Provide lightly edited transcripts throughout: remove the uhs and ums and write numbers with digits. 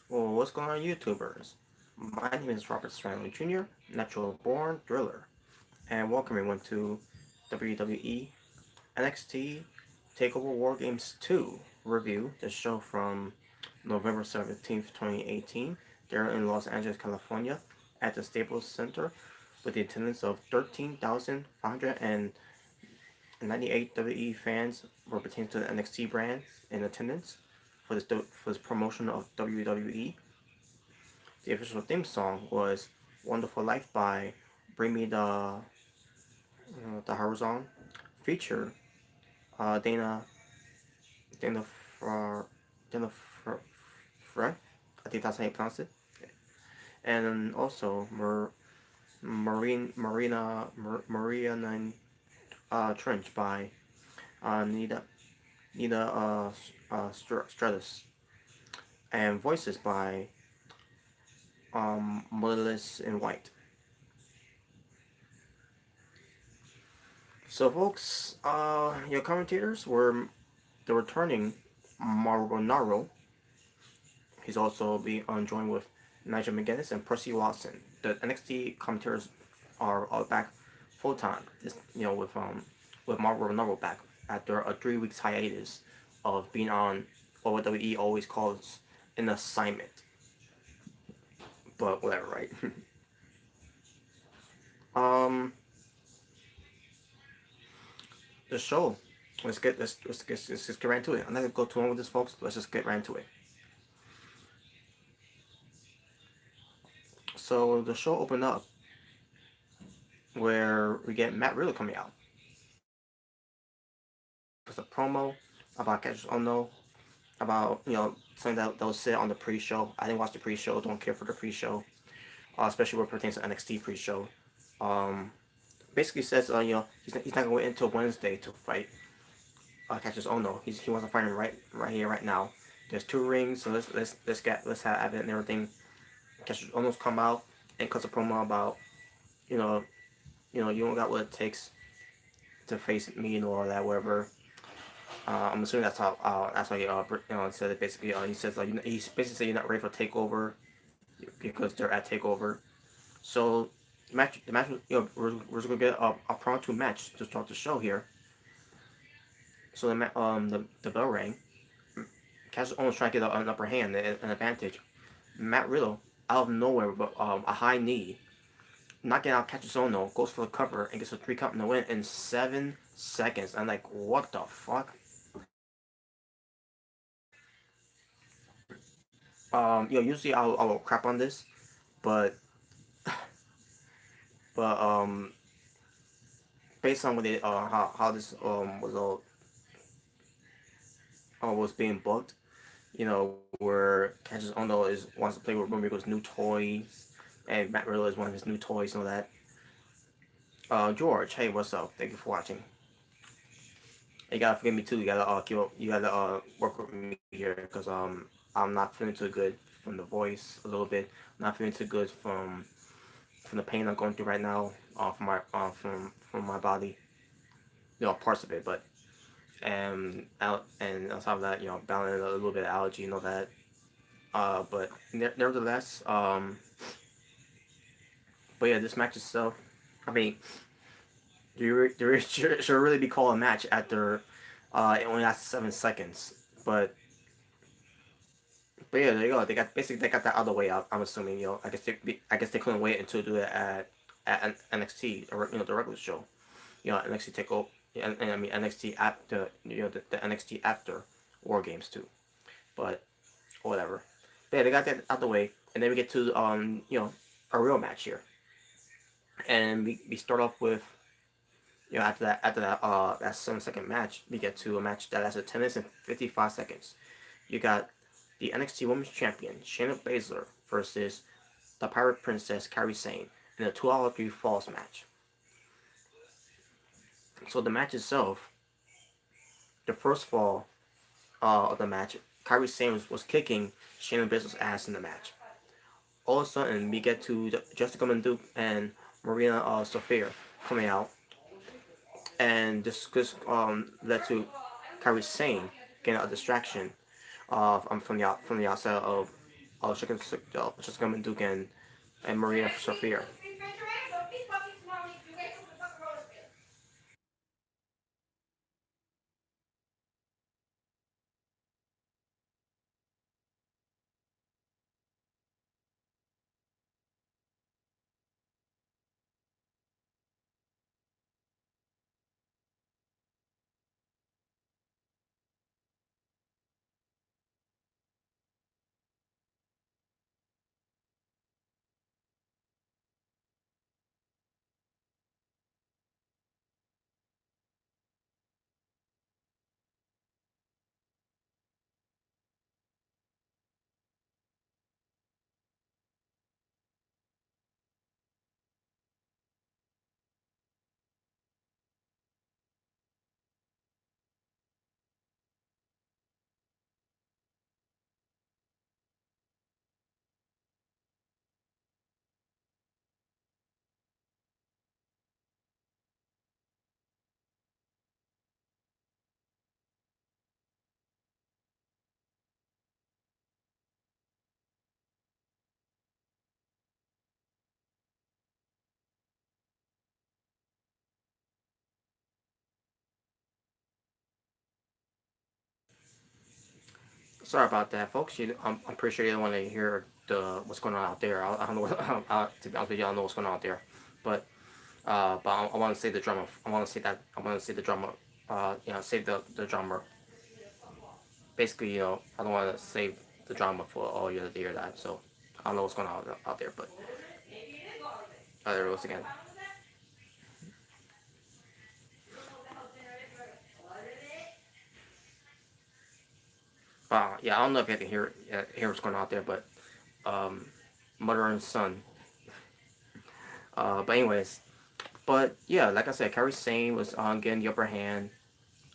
Well, what's going on, YouTubers? My name is Robert Serrano Jr., natural born driller, and welcome everyone to WWE NXT TAKEOVER WARGAMES II review, the show from November 17th, 2018, there in Los Angeles, California, at the Staples Center, with the attendance of 13,598 WWE fans pertaining to the NXT brand in attendance for this promotion of WWE. The official theme song was "Wonderful Life" by Bring Me the Horizon, feature Dana Dana Fr Dana Fr I think that's how you pronounce it, and also Maria Nine Trench by Nita Stratus, and voices by Motherless in White. So, folks, your commentators were the returning Maronaro. He's also be joined with Nigel McGuinness and Percy Watson. The NXT commentators are back full time. With Maronaro back after a 3 weeks hiatus of being on what WWE always calls an assignment. But whatever, right? um, the show. Let's just get right into it. I'm not gonna go too long with this, folks. Let's just get right into it. So the show opened up where we get Matt Riddle coming out. It's a promo about Cassius Ono, about something that was said on the pre-show. I didn't watch the pre-show. Don't care for the pre-show, especially what pertains to NXT pre-show. Um, Basically says he's not going to wait until Wednesday to fight Cassius Ono. He wants to fight him right here right now. There's 2 rings, so let's have it and everything. Cassius Ono's come out and cuts a promo about you know you don't got what it takes to face me and all that, whatever. I'm assuming that's how he said it. Basically, he says he basically said you're not ready for Takeover because they're at Takeover. So the match, we're just gonna get a prompt match to start the show here. So the bell rang. Cassius almost trying to get an upper hand, an advantage. Matt Riddle out of nowhere, but a high knee, knocking out Cassius Ono, goes for the cover and gets a 3 count in the win in 7 seconds. I'm like, what the fuck? Usually I'll crap on this, but but based on what how this was all was being booked, where Cassius Ono wants to play with Rumiko's new toys, and Matt Riddle is one of his new toys and all that. George, hey, what's up? Thank you for watching. You gotta forgive me too. You gotta work with me here because I'm not feeling too good from the voice a little bit. I'm not feeling too good from the pain I'm going through right now. From my body, parts of it, but and on top of that, battling a little bit of allergy and all that. But nevertheless, but yeah, this match itself, I mean, there should really be called a match after it only lasted 7 seconds. But yeah, there you go. They got that other way out. I'm assuming, I guess they couldn't wait until do it at NXT, or the regular show. NXT Takeover, and I mean NXT after the NXT after War Games too. But whatever. But yeah, they got that out the way, and then we get to a real match here, and we start off with that 7 second match, we get to a match that lasted 10 minutes and 55 seconds. You got the NXT Women's Champion Shayna Baszler versus the Pirate Princess Kairi Sane in a 2 out of 3 falls match. So the match itself, the first fall of the match, Kairi Sane was kicking Shayna Baszler's ass in the match. All of a sudden, we get to Jessica Menduke and Marina Sophia coming out, and this led to Kairi Sane getting a distraction from the outside of Jessica Mendugan and Maria Sophia. Sorry about that, folks. I'm pretty sure you don't want to hear the what's going on out there. I don't know. To be honest with you, I don't know what's going on out there. But I want to say the drama. I want to say that. I want to say the drama. Save the drama. Basically, I don't want to save the drama for all you to hear that. So I don't know what's going on out there. But there it goes again. Yeah, I don't know if you can hear what's going on out there, but um, mother and son. But anyways, but yeah, like I said, Kairi Sane was getting the upper hand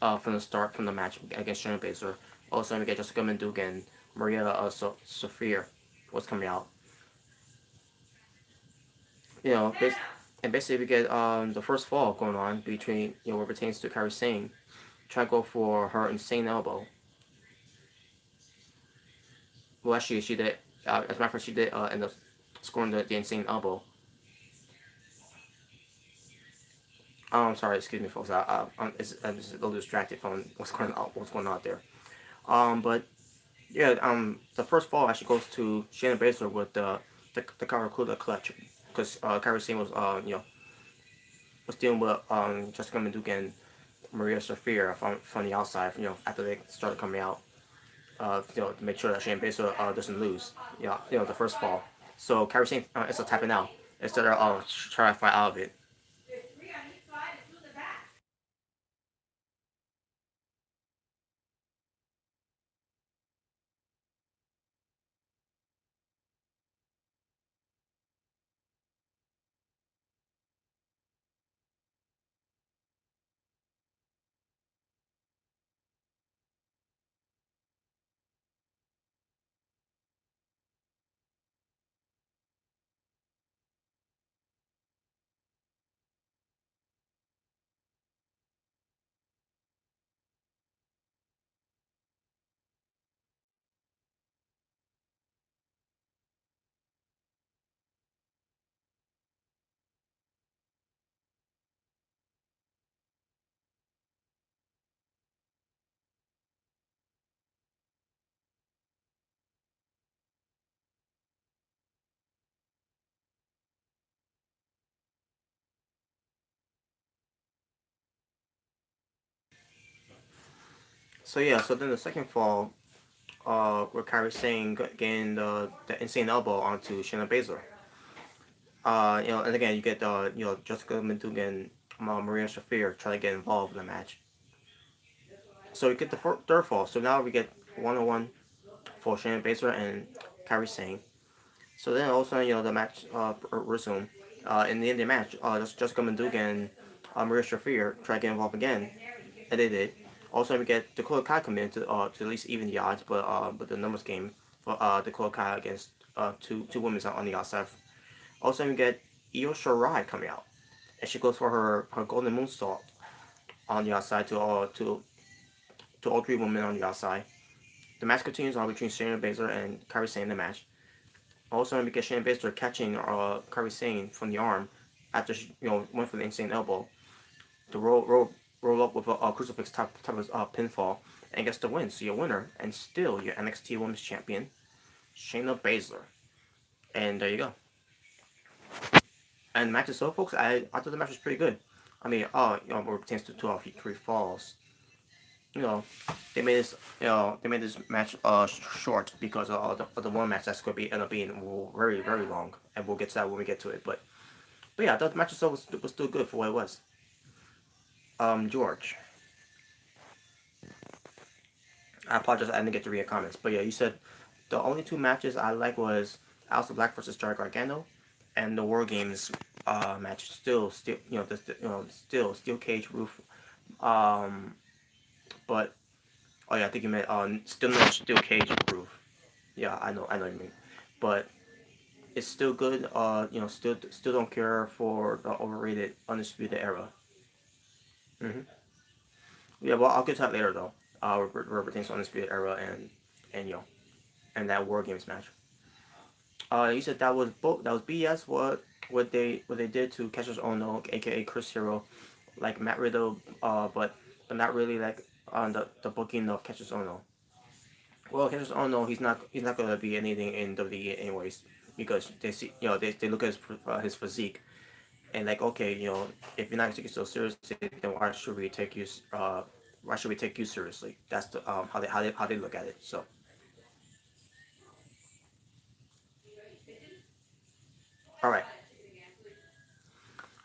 from the start from the match against Shayna Baszler. Also, we get Jessica Menduga and Maria Sophia was coming out. You know, and basically we get the first fall going on between what pertains to Kairi Sane, trying to go for her insane elbow. Well, actually, she did. As a matter of fact, she did end up scoring the insane elbow. I'm sorry, excuse me, folks. I'm just a little distracted from what's going on out there. But yeah, the first fall actually goes to Shayna Baszler with the Karakuda clutch because Kairi Sane was was dealing with Jessica Menduga and Maria Sophia from the outside. After they started coming out, to make sure that Shayna Baszler doesn't lose. The first fall. So Kairi Sane is tapping out instead of trying to fight out of it. So yeah, so then the second fall, where Kairi Sane getting the insane elbow onto Shayna Baszler. And again you get Jessica Menduga and Maria Shafir trying to get involved in the match. So we get the third fall. So now we get 101 for Shayna Baszler and Kairi Sane. So then all of a sudden, the match resumed. In the end of the match, Jessica Menduga and Maria Shafir try to get involved again, and they did. Also, we get Dakota Kai come in to at least even the odds, but the numbers game for Dakota Kai against two women on the outside. Also, we get Io Shirai coming out, and she goes for her golden moonsault on the outside to all three women on the outside. The match continues on between Shayna Baszler and Kairi Sane in the match. Also, we get Shayna Baszler catching Kairi Sane from the arm after she, went for the insane elbow to roll up with a crucifix type of pinfall and gets the win. So your winner and still your NXT Women's Champion, Shayna Baszler. And there you go. And the match itself, folks, I thought the match was pretty good. I mean, where it pertains to 2 out of 3 falls, you know, they made this match short because of the one match that's going to be end up being very very long, and we'll get to that when we get to it. But yeah, I thought the match itself was still good for what it was. George, I apologize I didn't get to read your comments, but yeah, you said the only 2 matches I like was Aleister Black versus Johnny Gargano, and the War Games match. Still, still steel cage roof. Um, but oh yeah, I think you meant still no steel cage roof. Yeah, I know what you mean, but it's still good. Still don't care for the overrated Undisputed Era. Yeah, well, I'll get to that later though. Where pertains to Undisputed Era and and that War Games match. You said that was BS. What they did to Cassius Ono, aka Chris Hero, like Matt Riddle, but not really like on the booking of Cassius Ono. Well, Cassius Ono, he's not gonna be anything in WWE anyways because they see they look at his physique and like, okay, if you're not taking it so seriously, then why should we take you seriously? That's the how they look at it. So all right,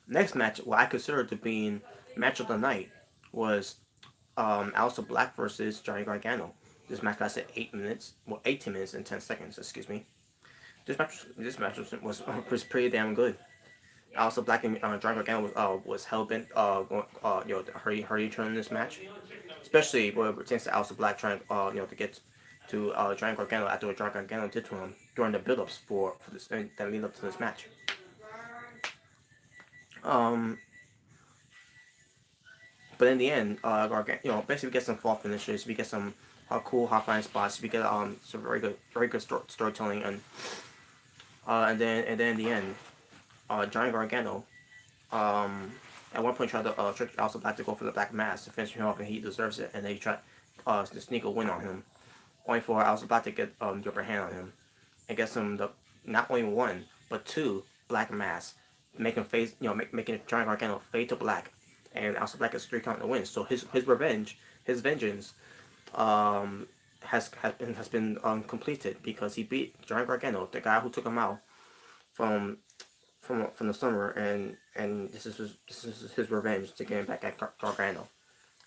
next match, what I consider to being match of the night was Aleister Black versus Johnny Gargano. This match lasted 8 minutes, well, 18 minutes and 10 seconds. Excuse me. This match was pretty damn good. Also, Black and Johnny Gargano was hell bent hurry turn in this match, especially when it pertains to Aleister Black trying to get to Johnny Gargano after what Johnny Gargano did to him during the build-ups for this that lead up to this match. Um, but in the end, Gargano, basically we get some fall finishes, we get some cool hot flying spots, we get some very good storytelling, and then in the end, Johnny Gargano at one point tried to trick Aleister Black to go for the Black Mass to finish him off, and he deserves it. And they tried to sneak a win on him, only for Aleister Black to get the upper hand on him and get him the not only 1 but 2 Black Mass, making face making Johnny Gargano fade to black, and Aleister Black is 3 count the win. So his vengeance, um, has been completed because he beat Johnny Gargano, the guy who took him out from from the summer, and this is his revenge to get him back at Gargano.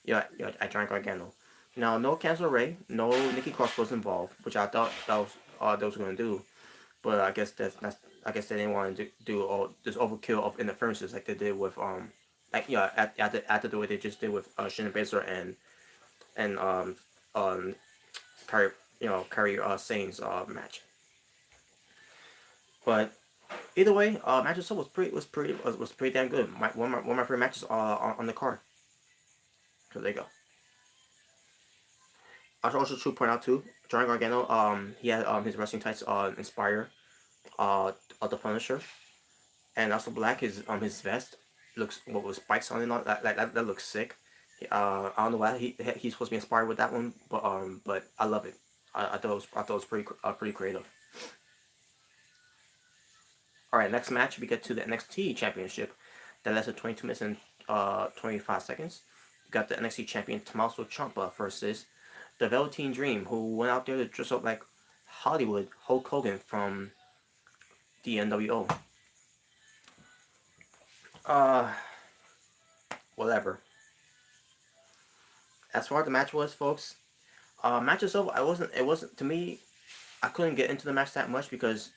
Yeah, at Giant Gargano. Now, no Cancer Ray, no Nikki Cross was involved, which I thought they was going to do, but I guess they didn't want to do all this overkill of interferences like they did with after the way they just did with Shayna Baszler and um Carrie Sane's match. But either way, match itself was pretty damn good. One of my favorite matches on the card. So there you go. I should also to point out too, Johnny Gargano, he had his wrestling tights inspire of the Punisher, and also Black his vest looks what was spikes on it, that looks sick. I don't know why he's supposed to be inspired with that one, but I love it. I thought it was pretty creative. All right, next match we get to the NXT Championship that lasted 22 minutes and 25 seconds. We got the NXT Champion Tommaso Ciampa versus the Velveteen Dream, who went out there to dress up like Hollywood Hulk Hogan from the NWO. Uh, Whatever. As far as the match was, folks, match itself, it wasn't to me. I couldn't get into the match that much because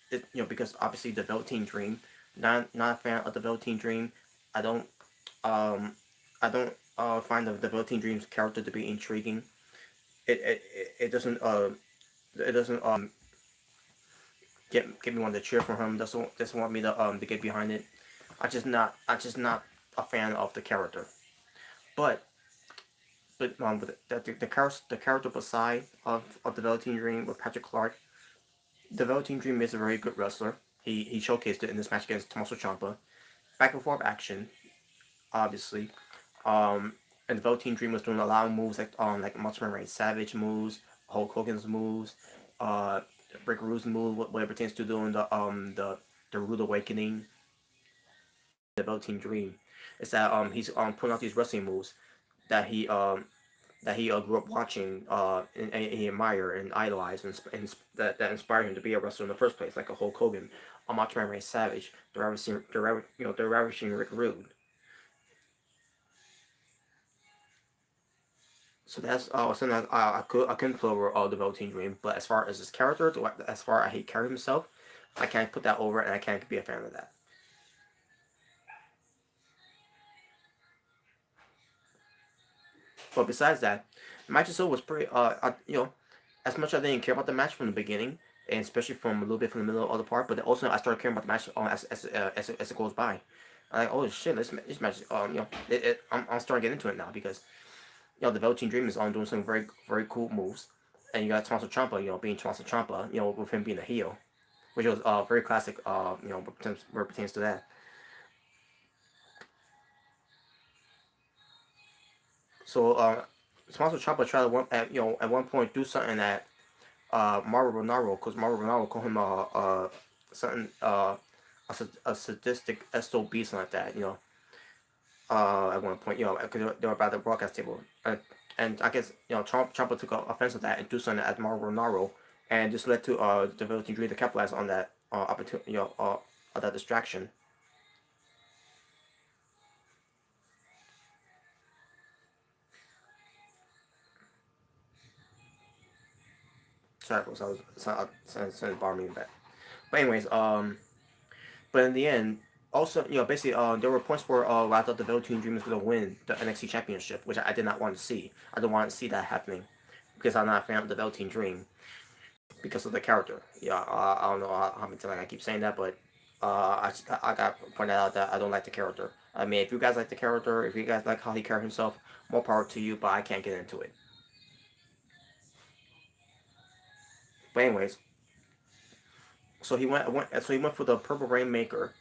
because obviously the Velveteen Dream. Not a fan of the Velveteen Dream. I don't um I don't find the Velveteen Dream's character to be intriguing. It doesn't get me wanting to cheer for him. Doesn't want me to get behind it. I just not a fan of the character. But with the character beside of the Velveteen Dream with Patrick Clark, The Velveteen Dream is a very good wrestler. He showcased it in this match against Tommaso Ciampa. Back and forth action, obviously. And the Velveteen Dream was doing a lot of moves like Macho Man Ray Savage moves, Hulk Hogan's moves, uh, Rick Rude's move, what it pertains to doing the Rude Awakening, the Velveteen Dream. Is that he's putting out these wrestling moves that he grew up watching and he admired and idolized and that inspired him to be a wrestler in the first place, like a Hulk Hogan, a Macho Man Ray Savage, the ravishing Rick Rude. So that's something I couldn't put over the Velveteen Dream. But as far as his character, as far as he carried himself, I can't put that over, and I can't be a fan of that. But besides that, the match itself was pretty. As much as I didn't care about the match from the beginning, and especially from a little bit from the middle of the part, but also I started caring about the match as it goes by. I'm like, oh shit, this match, I'm starting to get into it now because the Velveteen Dream is on doing some very very cool moves, and you got Tommaso Ciampa, being Tommaso Ciampa, with him being a heel, which was very classic, where it pertains to that. So Tommaso Ciampa tried to at one point do something that Mauro Ronaldo, because Mauro Ronaldo called him something a sadistic SOB, something like that, at one point, because they were by the broadcast table. And I guess, Ciampa took offense of that and do something at Mauro Ronaldo, and this led to the Velveteen Dream to capitalize on that opportunity, on that distraction. Sorry, folks, I was something bothering me back. But anyways, but in the end, also, basically, there were points where I thought the Velveteen Dream was going to win the NXT Championship, which I did not want to see. I didn't want to see that happening because I'm not a fan of the Velveteen Dream because of the character. Yeah, I don't know how many times I keep saying that, but I got pointed out that I don't like the character. I mean, if you guys like the character, if you guys like how he carried himself, more power to you, but I can't get into it. But anyways, so he went for the Purple Rainmaker,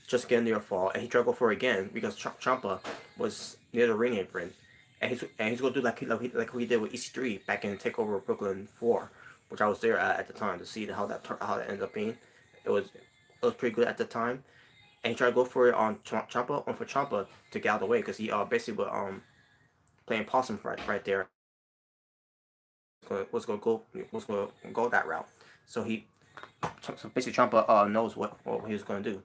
just getting near a fall, and he tried to go for it again because Champa was near the ring apron, and he's gonna do like he did with EC3 back in Takeover Brooklyn 4, which I was there at the time to see how that ended up being. It was pretty good at the time, and he tried to go for it on Champa on for Champa to get out of the way because he basically was playing possum right there. Was gonna go that route. So basically Champa knows what he was gonna do,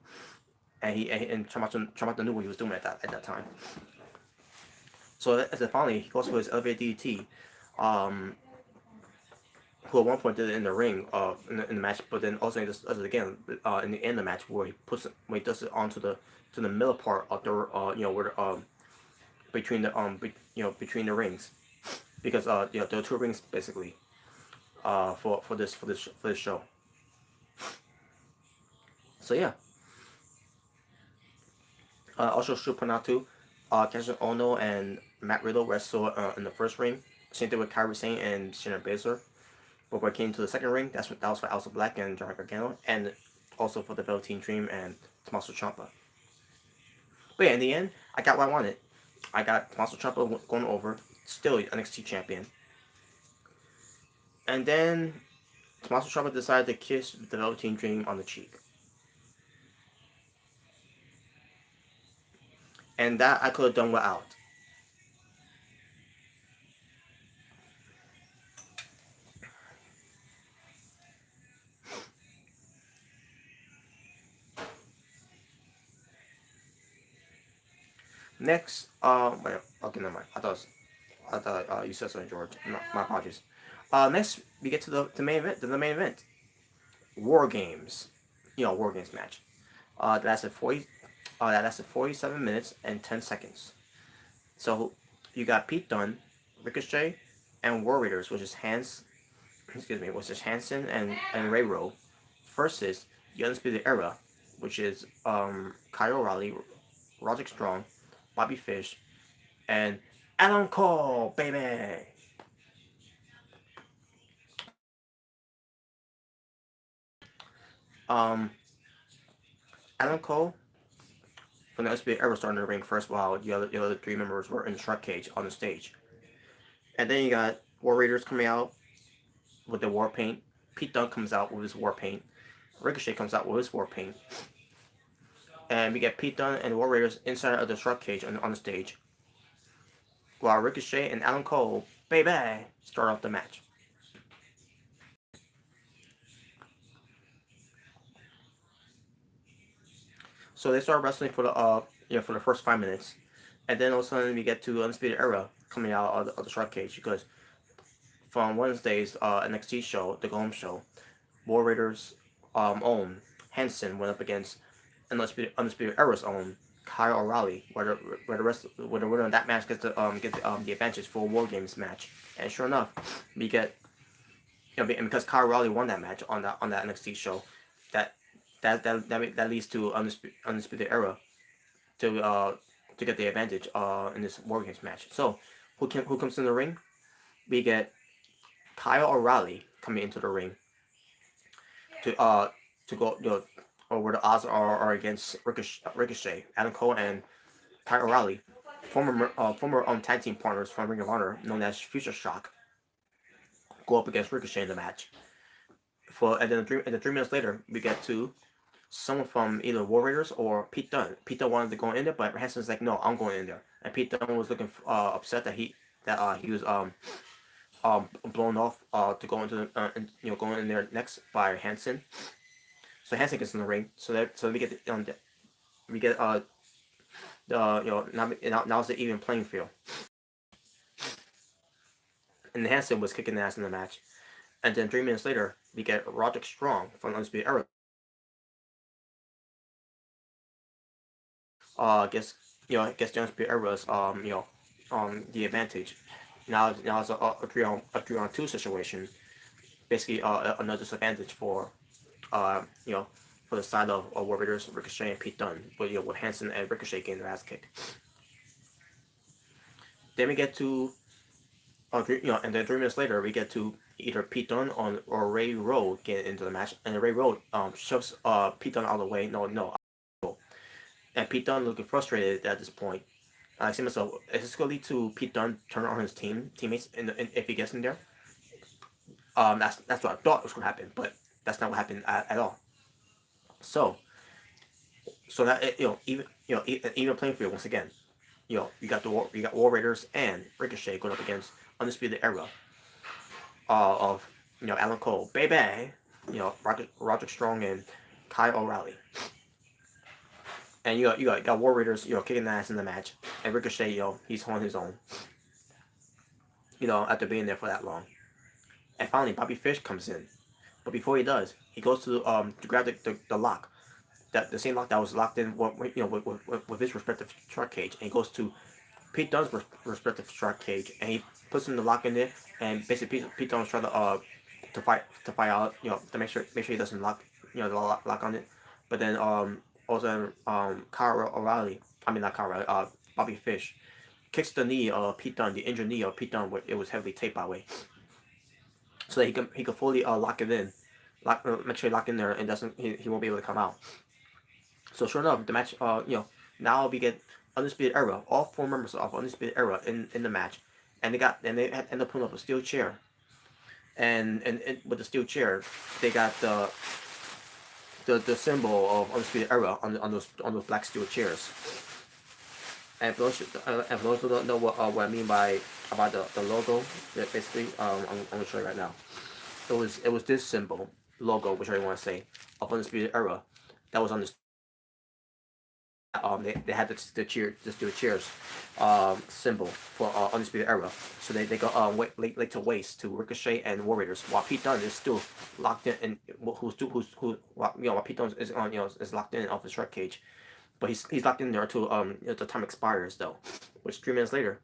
and Champa knew what he was doing at that time. So as finally he goes for his elevated DDT, um, who at one point did it in the ring, in the match, but then also he does it again in the end of the match where he does it onto to the middle part of the where between the between the rings, because there are two rings basically for this show. So yeah, also should point out too, Kazuchika Ono and Matt Riddle wrestled in the first ring. Same thing with Kairi Sane and Shayna Baszler. But when it came to the second ring, that was for Elsa Black and Johnny Gargano, and also for the Velveteen Dream and Tommaso Ciampa. But yeah, in the end, I got what I wanted. I got Tommaso Ciampa going over, still NXT champion. And then Tommaso Ciampa decided to kiss the Velveteen Dream on the cheek. And that I could have done without. Next, wait, okay, never mind. I thought you said something, George. My apologies. Next we get to the main event. The main event, War Games. War Games match. That lasted 47 minutes and 10 seconds. So you got Pete Dunne, Ricochet, and Warriors, which is Hanson and Ray Rowe, versus the Undisputed Era, which is Kyle O'Reilly, Roderick Strong, Bobby Fish, and Adam Cole, baby. Um, Adam Cole from the SBA ever started in the ring first, while the other three members were in the shark cage on the stage. And then you got War Raiders coming out with the war paint. Pete Dunne comes out with his war paint. Ricochet comes out with his war paint. And we get Pete Dunne and War Raiders inside of the shark cage on the stage, while Ricochet and Adam Cole, baby, start off the match. So they start wrestling for the first 5 minutes, and then all of a sudden we get to Undisputed Era coming out of the shark cage, because from Wednesday's NXT show, the Go Home show, War Raiders own Hanson went up against Undisputed Era's own Kyle O'Reilly, where the winner of that match gets the advantage for a War Games match. And sure enough, we get, and because Kyle O'Reilly won that match on that NXT show, that that leads to Undisputed Era to get the advantage in this War Games match. So who comes in the ring? We get Kyle O'Reilly coming into the ring to go, or where the odds are against Ricochet, Adam Cole, and Kyle O'Reilly, former tag team partners from Ring of Honor, known as Future Shock, go up against Ricochet in the match. And then 3 minutes later, we get to someone from either War Raiders or Pete Dunne. Pete Dunne wanted to go in there, but Hanson's like, no, I'm going in there. And Pete Dunne was looking upset that he was blown off to go into going in there next by Hanson. So Hanson gets in the ring. So we get now it's the even playing field. And Hanson was kicking the ass in the match. And then 3 minutes later, we get Roderick Strong from Undisputed Era. Gets the Undisputed Era's the advantage. Now it's a 3-on-2 situation. Basically, another disadvantage for for the side of War Raiders, Ricochet, and Pete Dunne, with Hanson and Ricochet getting their ass kicked. Then we get to and then 3 minutes later we get to either Pete Dunne or Ray Rowe getting into the match, and Ray Rowe shoves Pete Dunne out of the way. No. And Pete Dunne looking frustrated at this point. I see myself, is this going to lead to Pete Dunne turning on his teammates if he gets in there? That's what I thought was going to happen, but that's not what happened at all. So that even playing field once again. You got War Raiders and Ricochet going up against Undisputed Era of Alan Cole, baby, Roderick Strong and Kyle O'Reilly. And you got War Raiders, kicking the ass in the match, and Ricochet, he's on his own. After being there for that long. And finally, Bobby Fish comes in, but before he does, he goes to grab the lock, the same lock that was locked in, with his respective shark cage, and he goes to Pete Dunne's respective shark cage, and he puts in the lock in there, and basically Pete Dunne's trying to fight out, to make sure he doesn't lock on it, but then also Kyle O'Reilly, not Kyle O'Reilly, Bobby Fish kicks the knee of Pete Dunne, the injured knee of Pete Dunne, where it was heavily taped by the way, so that he can fully lock it in, make sure he lock in there, and he won't be able to come out. So sure enough, the match, now we get Undisputed Era, all 4 members of Undisputed Era in the match, and they end up putting up a steel chair, and with the steel chair, they got the symbol of Undisputed Era on those black steel chairs. And for those who don't know what I mean about the logo, basically, I'm gonna show you right now. It was this symbol, logo, whichever you want to say, of Undisputed Era, that was on the they had the steel chairs symbol for Undisputed Era. So they go leg to waist to Ricochet and War Raiders, while Pete Dunne is still locked in, and while Pete Dunne is is locked in off the shark cage, but he's locked in there until the time expires though, which 3 minutes later,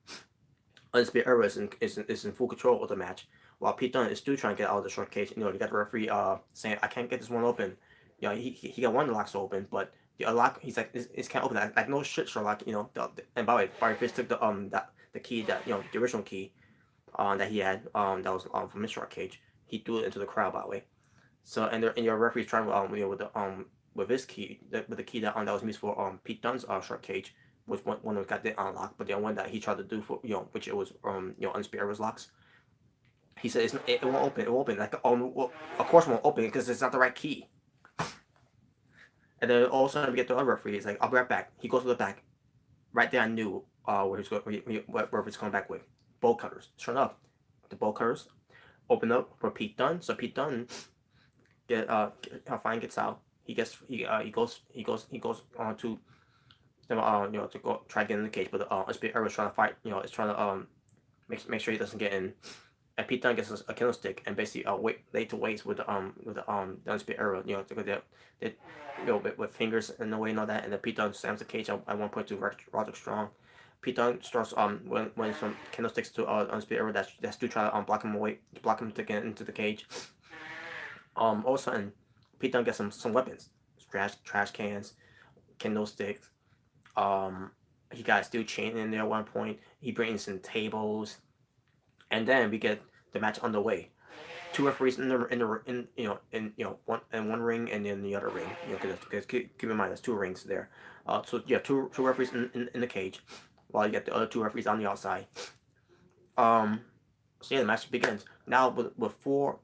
Undisputed Era is in full control of the match, while Pete Dunne is still trying to get out of the shark cage. You got the referee saying, I can't get this one open. He got one of the locks open, but the lock, he's like, it can't open. Like no shit, Sherlock. And by the way, Barry Fish took the key, that the original key that he had that was from his shark cage. He threw it into the crowd, by the way. So and your referee's trying with the with his key with the key that was used for Pete Dunne's short cage, was one that got the unlock, but the one that he tried to do for which it was Undisputed Era's locks. He said it won't open. It won't open. Like well, of course it won't open because it's not the right key. And then all of a sudden we get the other referee. He's like, I'll be right back. He goes to the back. Right there, I knew where he's going. Where he's coming back with bolt cutters. Sure enough, the bolt cutters open up for Pete Dunne. So Pete Dunne Fine gets out. He goes on to to go try to get in the cage, but Undisputed Era's trying to fight. It's trying to make sure he doesn't get in. And Pete Dunne gets a candlestick and basically lay to waste with the Undisputed Era. To go there, with fingers in the way and all that. And then Pete Dunne slams the cage at one point to Roderick Strong. Pete Dunne starts when some candlesticks to Undisputed Era that's to try to block him to get into the cage. All of a sudden, Pete Dunne gets some weapons, trash cans, candlesticks. He got a steel chain in there at one point. He brings in tables, and then we get the match underway. Two referees in one ring and then the other ring. Because keep in mind there's two rings there. Two referees in the cage, while you get the other two referees on the outside. The match begins now with four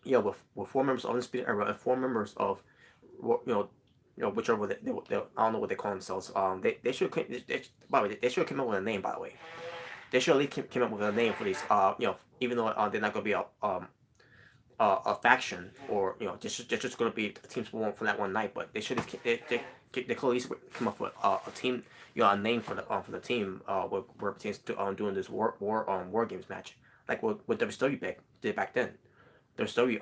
with four members of the Undisputed Era and four members of whichever they I don't know what they call themselves. They should by the way they should have come up with a name, by the way. They should at least came up with a name for these. Even though they're not gonna be a faction or they're just gonna be a team for that one night, but they should they could at least come up with a team, a name for the team where it pertains to doing this war games match, like what WWE did back then. WWE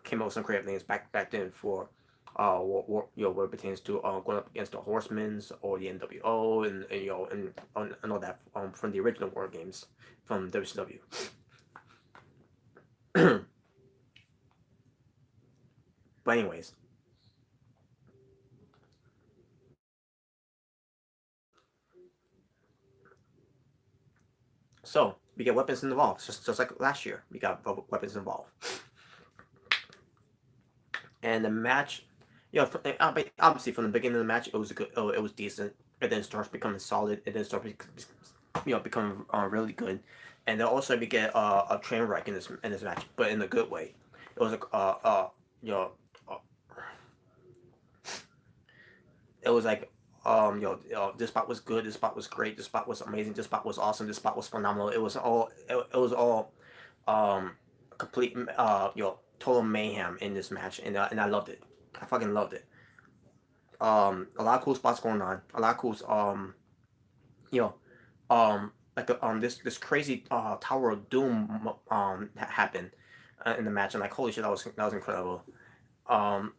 came up with some creative names back then for what it pertains to going up against the Horsemen or the NWO and all that from the original War Games from WCW. But anyways, so we get weapons involved, just like last year. We got weapons involved, and the match, obviously from the beginning of the match, it was good. Oh, it was decent. And then it starts becoming solid. And then starts becoming really good. And then also we get a train wreck in this match, but in a good way. It was it was like this spot was good, this spot was great, this spot was amazing, this spot was awesome, this spot was phenomenal. It was all complete total mayhem in this match, and I loved it. I fucking loved it. A lot of cool spots going on, a lot of cool you know this crazy Tower of Doom happened in the match, and like holy shit, that was incredible.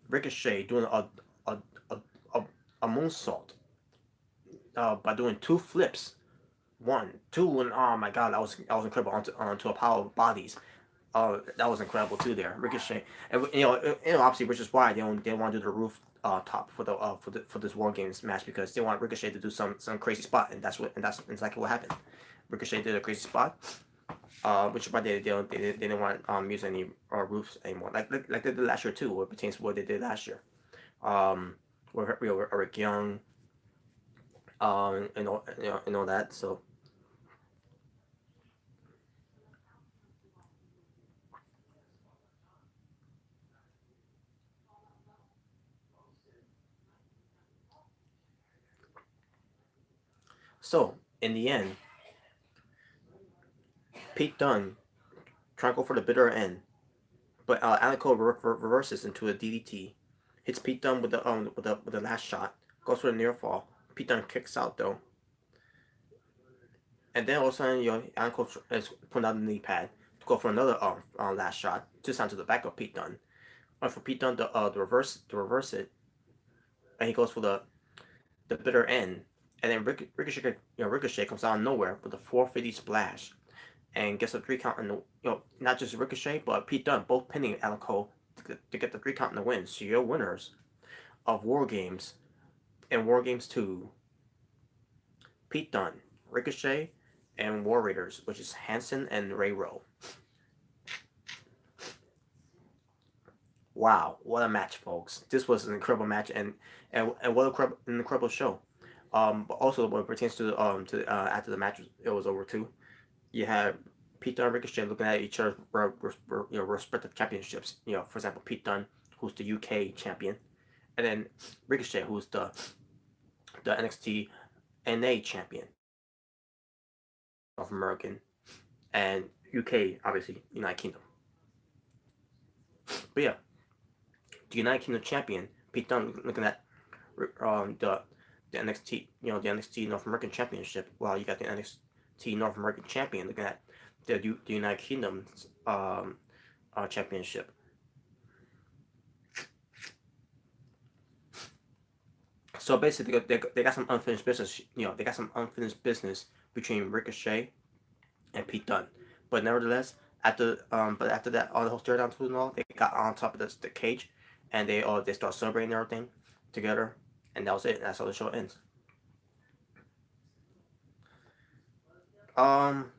Ricochet doing a a, a moonsault by doing two flips, one, two, and oh my god, that was incredible onto a pile of bodies. That was incredible too. There, Ricochet, and obviously, which is why they want to do the roof top for for this War Games match, because they want Ricochet to do some crazy spot, and that's exactly what happened. Ricochet did a crazy spot, which is why they didn't want use any roofs anymore, like they did last year too. What pertains to what they did last year, with Eric Young, and all that. So in the end, Pete Dunne trying to go for the bitter end, but Anico reverses into a DDT, hits Pete Dunne with the last shot, goes for the near fall. Pete Dunne kicks out though, and then all of a sudden Anico is putting out the knee pad to go for another last shot, this time to the back of Pete Dunne. For Pete Dunne to reverse it, and he goes for the bitter end, and then Ricochet comes out of nowhere with a 450 splash and gets a 3 count, and not just Ricochet but Pete Dunne both pinning Adam Cole to get the 3 count in the win. So your winners of War Games and War Games 2, Pete Dunne, Ricochet, and War Raiders, which is Hanson and Ray Rowe. Wow, what a match, folks! This was an incredible match, and what an incredible show. But also what pertains to after the match it was over too, you had Pete Dunne and Ricochet looking at each other, respective championships. For example, Pete Dunne, who's the UK champion, and then Ricochet, who's the NXT NA champion, North American, and UK, obviously United Kingdom. But yeah, the United Kingdom champion, Pete Dunne, looking at the NXT, the NXT North American Championship, while you got the NXT North American champion looking at the United Kingdom's championship. So basically, they got some unfinished business. They got some unfinished business between Ricochet and Pete Dunne. But nevertheless, after that, all the whole stare down tools and all, they got on top of the cage, and they start celebrating everything together, and that was it. That's how the show ends. Um,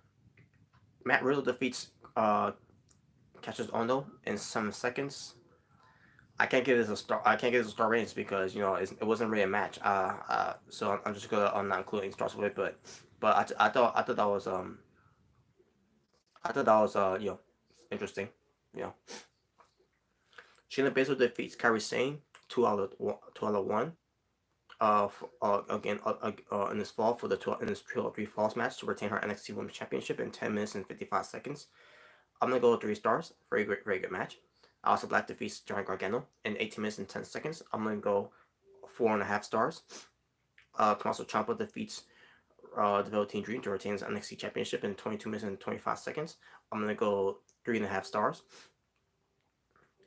Matt Riddle defeats Cassius Ohno in 7 seconds. I can't give this a star. I can't give this a star ratings because it wasn't really a match. So I'm just gonna not include any stars with it. But I thought that was interesting. You know, Shayna Baszler defeats Kairi Sane 2 out of 1. Again, in this fall for in this 3 falls match to retain her NXT Women's Championship in 10 minutes and 55 seconds. I'm gonna go with 3 stars. Very good match. Aleister Black defeats Johnny Gargano in 18 minutes and 10 seconds. I'm gonna go 4.5 stars. Tommaso Ciampa defeats the Velveteen Dream to retain his NXT Championship in 22 minutes and 25 seconds. I'm gonna go 3.5 stars.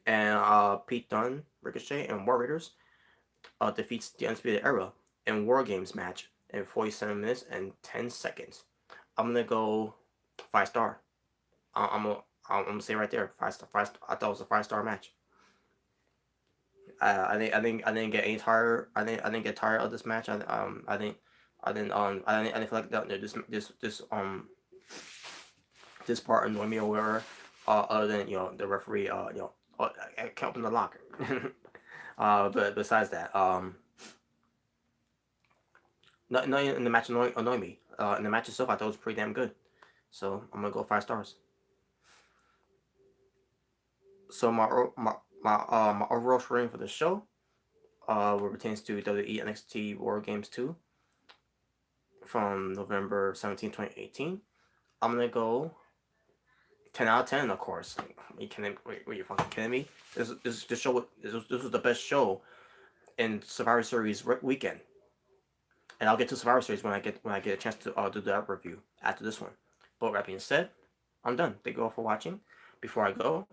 And Pete Dunne, Ricochet, and War Raiders defeats the Undisputed Era in War Games match in 47 minutes and 10 seconds. I'm gonna go 5 star. I'm gonna say right there 5 star. 5 star. I thought it was a 5 star match. I didn't get any tired. I didn't get tired of this match. I didn't feel like that this part annoyed me or whatever. Other than the referee I can't open the locker. But besides that, nothing in the match annoyed me. In the match itself, I thought it was pretty damn good. So I'm gonna go 5 stars. So my overall rating for the show, pertains to WWE NXT WarGames 2 from November 17, 2018. I'm gonna go 10 out of 10, of course. Were you fucking kidding me? This was the best show in Survivor Series weekend. And I'll get to Survivor Series when I get a chance to do that review after this one. But that being said, I'm done. Thank you all for watching. Before I go,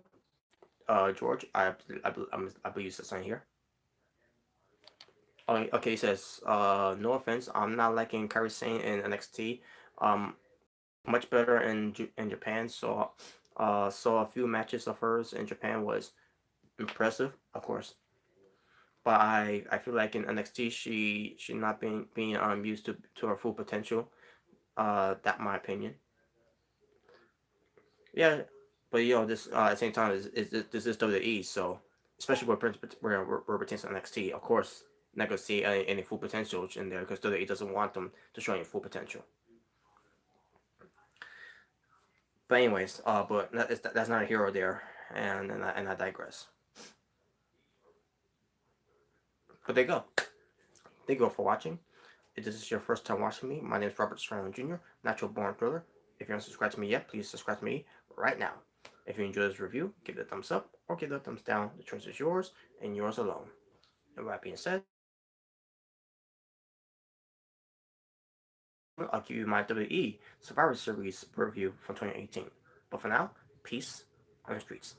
George, I believe you said something here. Oh, okay, he says, no offense, I'm not liking Kairi Sane in NXT. Much better in Japan. So, saw a few matches of hers in Japan was impressive, of course. But I feel like in NXT she not being used to her full potential. That my opinion. Yeah, but this at the same time this is WWE, so especially where pertains to NXT, of course, not gonna see any full potential in there because WWE doesn't want them to show any full potential. But anyways, but that's not a hero there, and I digress. But there you go. Thank you all for watching. If this is your first time watching me, my name is Robert Serrano Jr., Natural Born Thriller. If you haven't subscribed to me yet, please subscribe to me right now. If you enjoyed this review, give it a thumbs up or give it a thumbs down. The choice is yours and yours alone. And with that being said, I'll give you my WWE Survivor Series review from 2018. But for now, peace on the streets.